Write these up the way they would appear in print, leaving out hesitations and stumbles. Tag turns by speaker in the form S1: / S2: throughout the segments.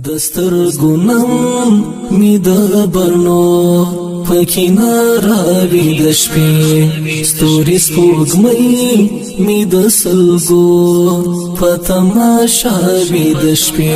S1: دستر گنم می دبرنو پکینا راوی دشپی ستوری سپوگمی می دسلگو پتماشاوی دشپی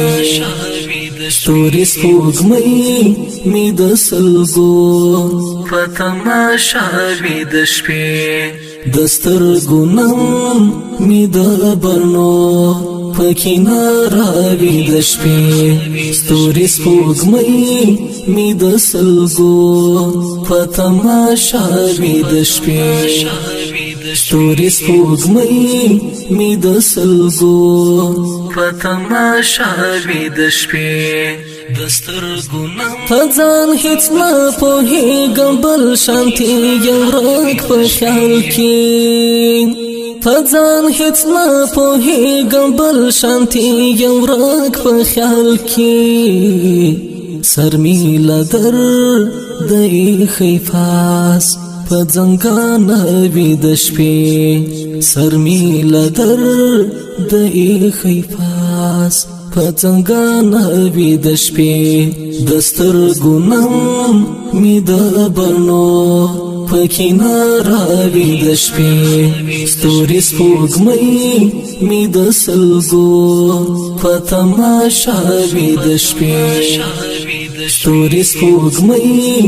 S1: ستوری سپوگمی می دسلگو پتماشاوی دشپی دستر گنم می دبرنو پکینا راوی دشپی ستوری سپوگمی می دسلگو پتماشاوی دشپی ستوری سپوگمی می دسلگو پتماشاوی دشپی پځان هیڅ نه پوهیږم بل شانتي یو رنګ په خیال کې پځان هیڅ نه پوهیږم بل شانتي یو رنګ په خیال کې سر می لدر د خیفاس په ځنګان وی د شپې سر می لدر د خیفاس پڅنګان وی د شپې دستر ګنم می د برنو پکینا راوی د شپې ستوري سپوږمۍ می د سلګو پتماشاوی د شپې ستوري سپوږمۍ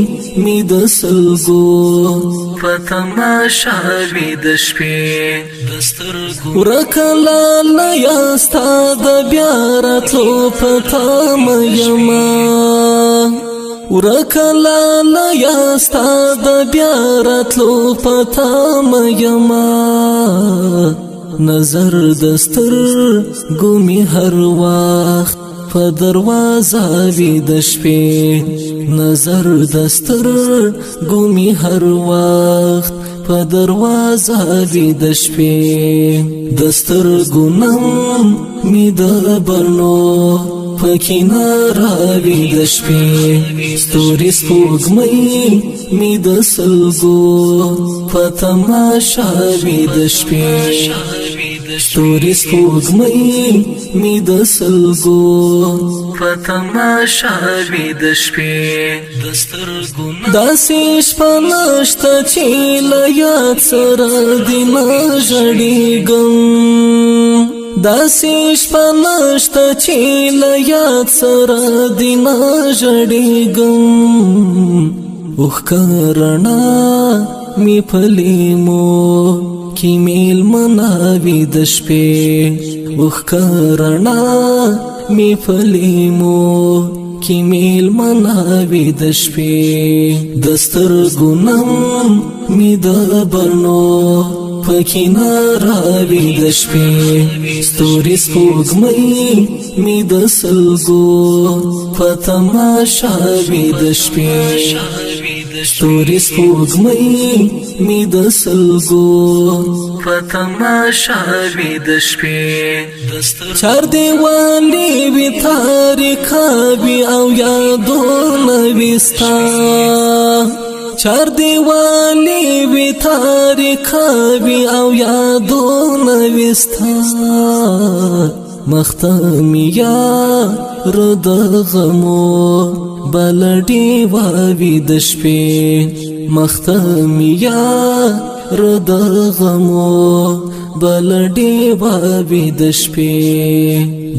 S1: می د سلګو پتماشاوی د شپې ورکلا لیا ستاد بیا راتلو پتا مېما ورکلا لیا ستاد بیا راتلو پتا مېما نظر دستر ګومي هر وخت په دروازه وی د شپې نظر دستر ګومي هر وخت په دروازه وی د شپې دستر ګنم می د برنو پکینا راوی د شپې ستوري سپوږمۍ می د سلګو پتماشاوی د شپې ستوري سپوږمۍ می د سلګو پتماشاوی د شپې داسې شپه نشته چې له یاد سره دې نه ژړېږم داسې شپه نشته چې له یاد سره دې نه ژړېږم اوښکه رڼا می پلیمو کی میل مناوی د شپې اوښکه رڼا می پلیمو کی میل مناوی د شپې دستر ګنم می د برنو پکینا راوی د شپې ستوري سپوږمۍ می د سلګو پتماشاوی د شپې ستوري سپوږمۍ می د سلګو پتماشاوی د شپې چار دیوالی وی تاریکا وی او یادونه وستا چار دیوالی وی تاریکا وی او یادونه وستا مختمیا رد غمو بلډي واوی د شپې مختمیا رد غمو بلډي واوی د شپې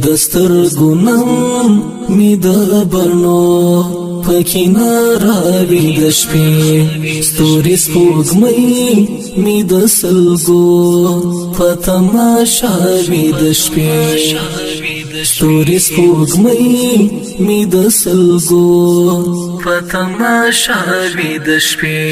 S1: دستر ګنم می د برنو پکینا راوی د شپې ستوري سپوږمۍ می د سلګو پتماشاوی د شپې ستوري سپوږمۍ می د سلګو پتماشاوی د شپې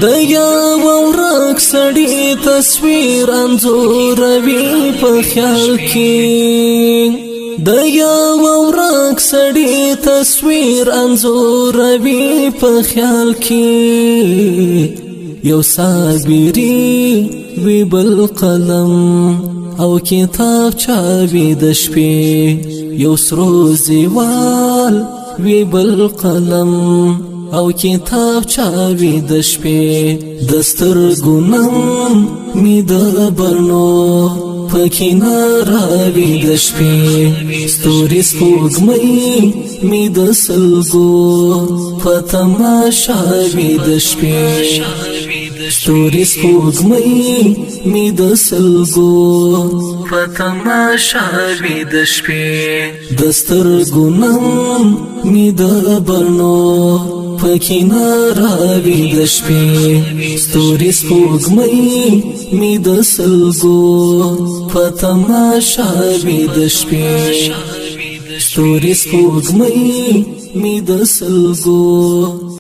S1: د یو ورک سړی تصویر انځوروي په خیال کې د یو ورک سړی تصویر انځوروي په خیال کې یو صابری وی بل قلم او کتاب چاوی د شپې یو سرو زیوال وی بل قلم او کتاب چاوی د شپې دستر ګنم می د برنو پکې ناراوي د شپې ستوري سپوږمۍ می د سلګو په تماشا وي د شپې ستوري سپوږمۍ می د سلګو په تماشا وي د شپې د سترګو نم می د بڼو پکې ناراوي د شپې ستوري سپوږمۍ می د سلګو په تماشا وي د شپې ستوري سپوږمۍ می د سلګو